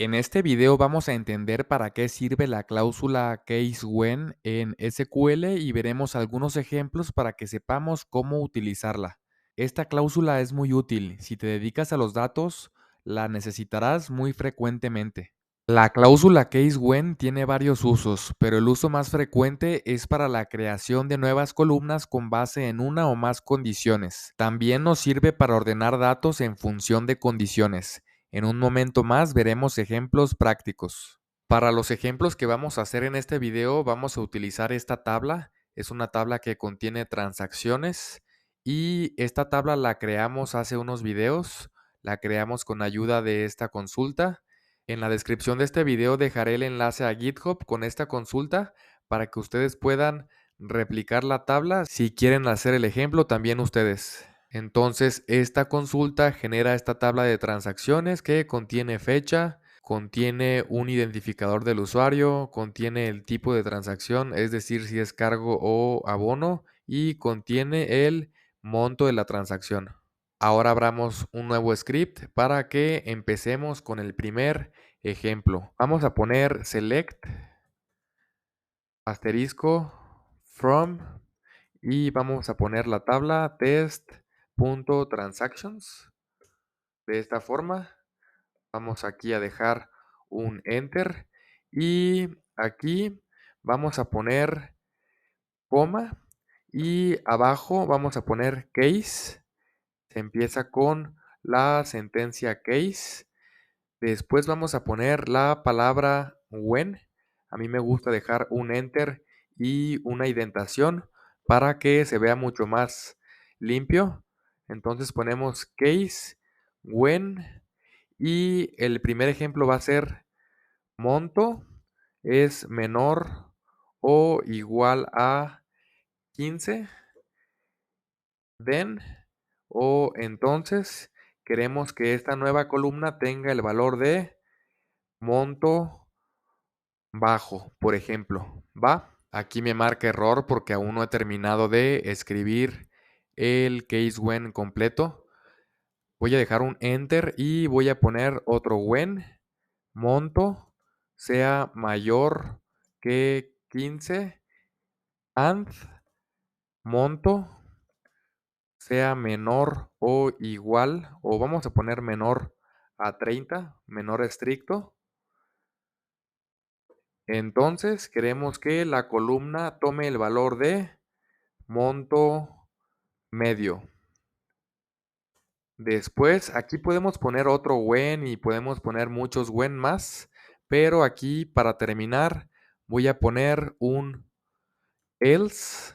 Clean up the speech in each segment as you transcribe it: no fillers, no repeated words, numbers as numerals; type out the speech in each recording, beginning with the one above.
En este video vamos a entender para qué sirve la cláusula case when en SQL y veremos algunos ejemplos para que sepamos cómo utilizarla. Esta cláusula es muy útil. Si te dedicas a los datos, la necesitarás muy frecuentemente. La cláusula case when tiene varios usos, pero el uso más frecuente es para la creación de nuevas columnas con base en una o más condiciones. También nos sirve para ordenar datos en función de condiciones. En un momento más veremos ejemplos prácticos. Para los ejemplos que vamos a hacer en este video vamos a utilizar esta tabla. Es una tabla que contiene transacciones y esta tabla la creamos hace unos videos. La creamos con ayuda de esta consulta. En la descripción de este video dejaré el enlace a GitHub con esta consulta para que ustedes puedan replicar la tabla si quieren hacer el ejemplo también ustedes. Entonces, esta consulta genera esta tabla de transacciones que contiene fecha, contiene un identificador del usuario, contiene el tipo de transacción, es decir, si es cargo o abono, y contiene el monto de la transacción. Ahora abramos un nuevo script para que empecemos con el primer ejemplo. Vamos a poner select asterisco from y vamos a poner la tabla test.transactions. De esta forma, vamos aquí a dejar un enter y aquí vamos a poner coma y abajo vamos a poner case. Se empieza con la sentencia case. Después vamos a poner la palabra when. A mí me gusta dejar un enter y una indentación para que se vea mucho más limpio. Entonces ponemos case when y el primer ejemplo va a ser monto es menor o igual a 15. Then o entonces queremos que esta nueva columna tenga el valor de monto bajo, por ejemplo. ¿Va? Aquí me marca error porque aún no he terminado de escribir el case when completo. Voy a dejar un enter y voy a poner otro when monto sea mayor que 15 and monto sea menor o igual, o vamos a poner menor a 30, menor estricto. Entonces queremos que la columna tome el valor de monto medio. Después aquí podemos poner otro when y podemos poner muchos when más, pero aquí para terminar voy a poner un else.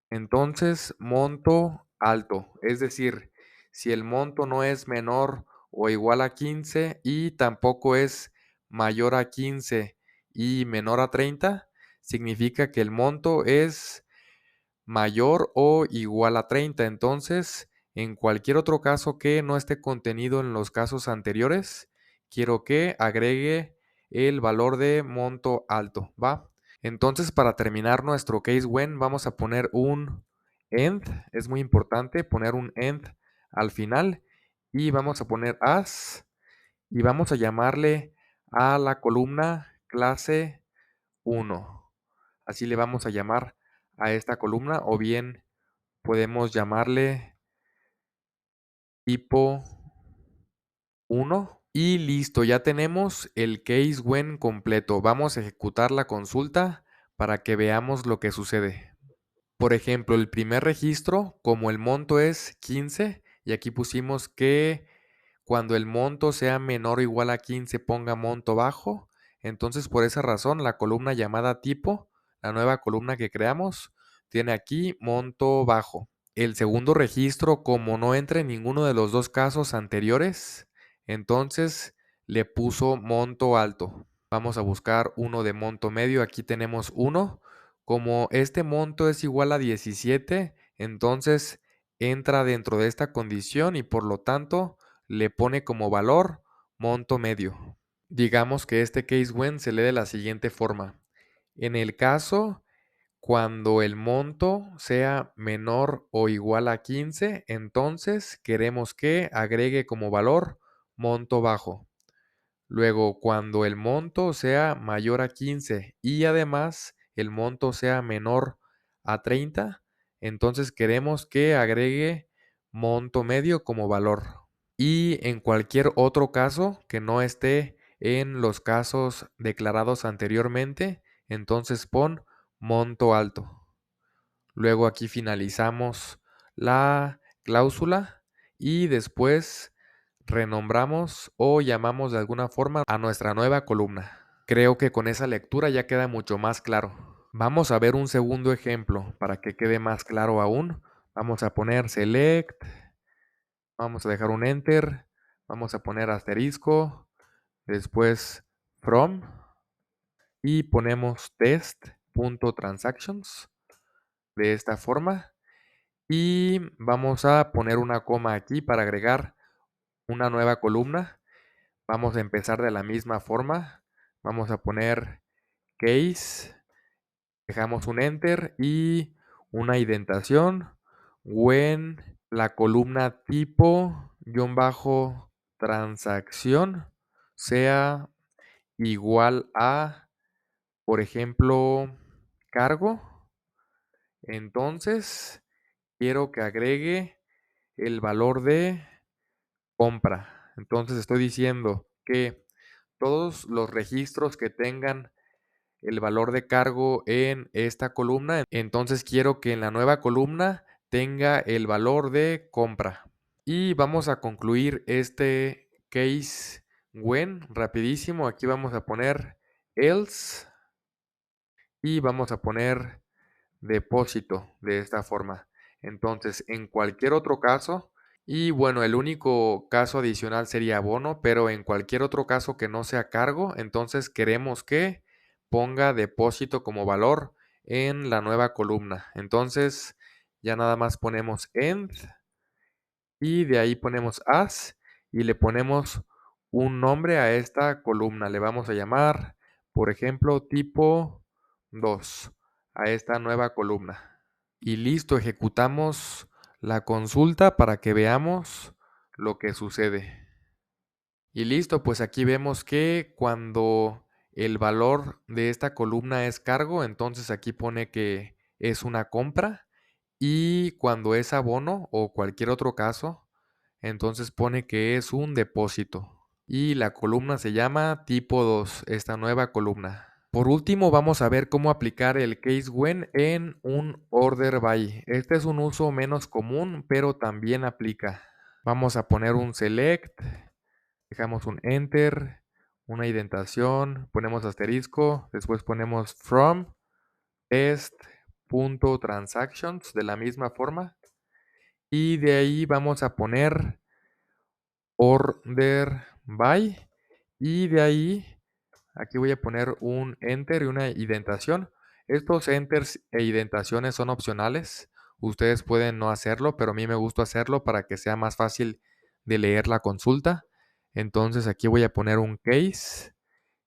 Entonces, monto alto, es decir, si el monto no es menor o igual a 15 y tampoco es mayor a 15 y menor a 30, significa que el monto es mayor o igual a 30. Entonces, en cualquier otro caso que no esté contenido en los casos anteriores, quiero que agregue el valor de monto alto, ¿va? Entonces, para terminar nuestro case when, vamos a poner un end. Es muy importante poner un end al final. Y vamos a poner as. Y vamos a llamarle a la columna clase 1. Así le vamos a llamar a esta columna. O bien podemos llamarle tipo 1. Y listo, ya tenemos el case when completo. Vamos a ejecutar la consulta para que veamos lo que sucede. Por ejemplo, el primer registro, como el monto es 15, y aquí pusimos que cuando el monto sea menor o igual a 15 ponga monto bajo, entonces por esa razón la columna llamada tipo, la nueva columna que creamos, tiene aquí monto bajo. El segundo registro, como no entra en ninguno de los dos casos anteriores, entonces le puso monto alto. Vamos a buscar uno de monto medio. Aquí tenemos uno. Como este monto es igual a 17, entonces entra dentro de esta condición y por lo tanto le pone como valor monto medio. Digamos que este case when se lee de la siguiente forma. En el caso cuando el monto sea menor o igual a 15, entonces queremos que agregue como valor monto bajo. Luego, cuando el monto sea mayor a 15 y además el monto sea menor a 30, entonces queremos que agregue monto medio como valor. Y en cualquier otro caso que no esté en los casos declarados anteriormente, entonces pon monto alto. Luego aquí finalizamos la cláusula y después renombramos o llamamos de alguna forma a nuestra nueva columna. Creo que con esa lectura ya queda mucho más claro. Vamos a ver un segundo ejemplo para que quede más claro aún. Vamos a poner select, vamos a dejar un enter, vamos a poner asterisco, después from y ponemos test.transactions de esta forma. Y vamos a poner una coma aquí para agregar una nueva columna. Vamos a empezar de la misma forma. Vamos a poner case, dejamos un enter y una indentación. When la columna tipo guión bajo transacción sea igual a, por ejemplo, cargo, entonces quiero que agregue el valor de compra. Entonces estoy diciendo que todos los registros que tengan el valor de cargo en esta columna, entonces quiero que en la nueva columna tenga el valor de compra. Y vamos a concluir este case when rapidísimo. Aquí vamos a poner else y vamos a poner depósito de esta forma. Entonces, en cualquier otro caso, y bueno, el único caso adicional sería abono, pero en cualquier otro caso que no sea cargo, entonces queremos que ponga depósito como valor en la nueva columna. Entonces, ya nada más ponemos end y de ahí ponemos as y le ponemos un nombre a esta columna. Le vamos a llamar, por ejemplo, tipo 2 a esta nueva columna. Y listo, ejecutamos la consulta para que veamos lo que sucede. Y listo, pues aquí vemos que cuando el valor de esta columna es cargo, entonces aquí pone que es una compra. Y cuando es abono o cualquier otro caso, entonces pone que es un depósito. Y la columna se llama tipo 2, esta nueva columna. Por último, vamos a ver cómo aplicar el case when en un order by. Este es un uso menos común, pero también aplica. Vamos a poner un select, dejamos un enter, una indentación, ponemos asterisco, después ponemos from test.transactions de la misma forma y de ahí vamos a poner order by y de ahí aquí voy a poner un enter y una indentación. Estos enters e indentaciones son opcionales. Ustedes pueden no hacerlo, pero a mí me gusta hacerlo para que sea más fácil de leer la consulta. Entonces aquí voy a poner un case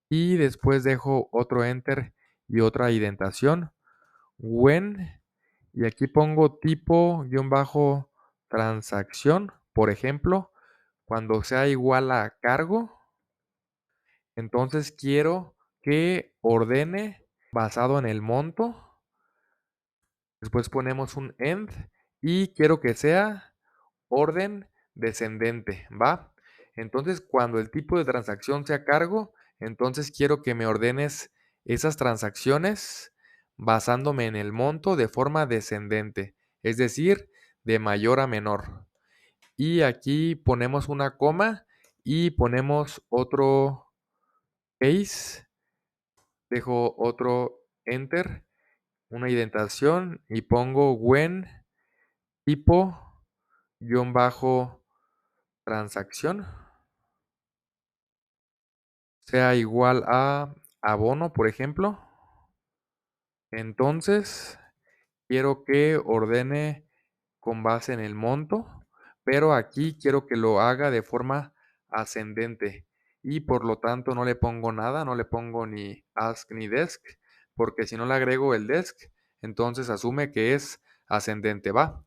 y después dejo otro enter y otra indentación. When y aquí pongo tipo guión bajo transacción, por ejemplo, cuando sea igual a cargo, entonces quiero que ordene basado en el monto. Después ponemos un end y quiero que sea orden descendente, ¿va? Entonces, cuando el tipo de transacción sea cargo, entonces quiero que me ordenes esas transacciones basándome en el monto de forma descendente, es decir, de mayor a menor. Y aquí ponemos una coma y ponemos otro case, dejo otro enter, una indentación y pongo when tipo guión bajo transacción sea igual a abono, por ejemplo. Entonces, quiero que ordene con base en el monto, pero aquí quiero que lo haga de forma ascendente y por lo tanto no le pongo nada, no le pongo ni ask ni desk, porque si no le agrego el desk, entonces asume que es ascendente, ¿va?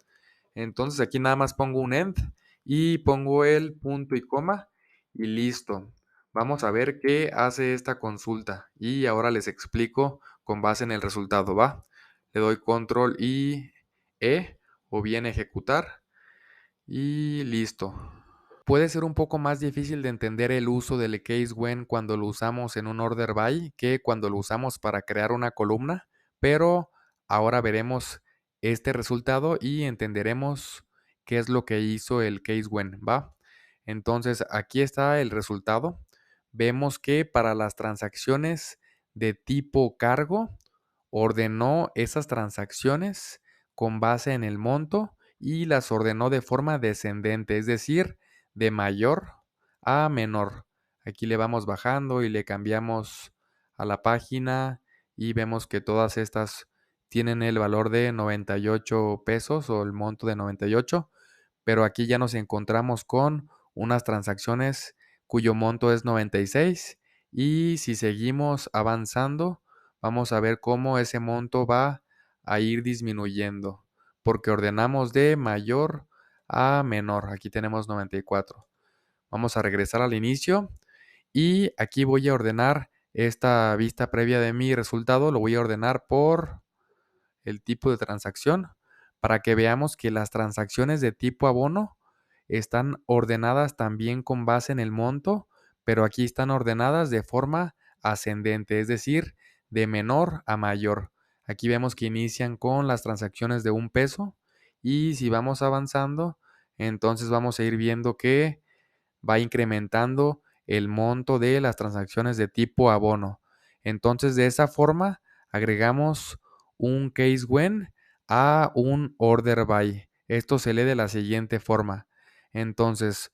Entonces aquí nada más pongo un end y pongo el punto y coma y listo. Vamos a ver qué hace esta consulta y ahora les explico con base en el resultado, ¿va? Le doy control y E o bien ejecutar y listo. Puede ser un poco más difícil de entender el uso del case when cuando lo usamos en un order by que cuando lo usamos para crear una columna, pero ahora veremos este resultado y entenderemos qué es lo que hizo el case when, ¿va? Entonces, aquí está el resultado. Vemos que para las transacciones de tipo cargo, ordenó esas transacciones con base en el monto y las ordenó de forma descendente, es decir, de mayor a menor. Aquí le vamos bajando y le cambiamos a la página y vemos que todas estas tienen el valor de 98 pesos o el monto de 98, pero aquí ya nos encontramos con unas transacciones cuyo monto es 96 y si seguimos avanzando, vamos a ver cómo ese monto va a ir disminuyendo, porque ordenamos de mayor a menor. Aquí tenemos 94. Vamos a regresar al inicio y aquí voy a ordenar esta vista previa de mi resultado. Lo voy a ordenar por el tipo de transacción para que veamos que las transacciones de tipo abono están ordenadas también con base en el monto, pero aquí están ordenadas de forma ascendente, es decir, de menor a mayor. Aquí vemos que inician con las transacciones de 1 peso y si vamos avanzando, entonces vamos a ir viendo que va incrementando el monto de las transacciones de tipo abono. Entonces, de esa forma, agregamos un case when a un order by. Esto se lee de la siguiente forma. Entonces,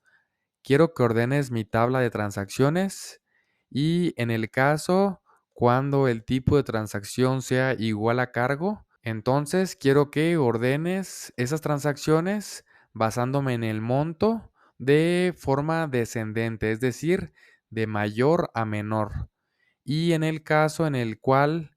quiero que ordenes mi tabla de transacciones y en el caso cuando el tipo de transacción sea igual a cargo, entonces quiero que ordenes esas transacciones basándome en el monto de forma descendente, es decir, de mayor a menor. Y en el caso en el cual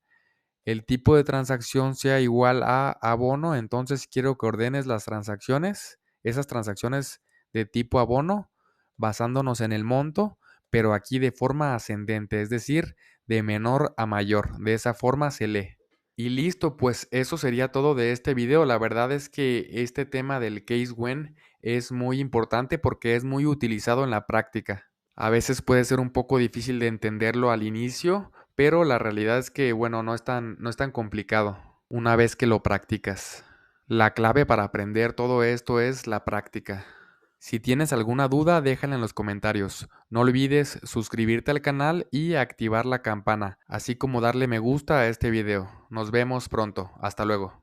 el tipo de transacción sea igual a abono, entonces quiero que ordenes las transacciones, esas transacciones de tipo abono, basándonos en el monto, pero aquí de forma ascendente, es decir, de menor a mayor. De esa forma se lee. Y listo, pues eso sería todo de este video. La verdad es que este tema del case when es muy importante porque es muy utilizado en la práctica. A veces puede ser un poco difícil de entenderlo al inicio, pero la realidad es que, bueno, no es tan complicado una vez que lo practicas. La clave para aprender todo esto es la práctica. Si tienes alguna duda, déjala en los comentarios. No olvides suscribirte al canal y activar la campana, así como darle me gusta a este video. Nos vemos pronto. Hasta luego.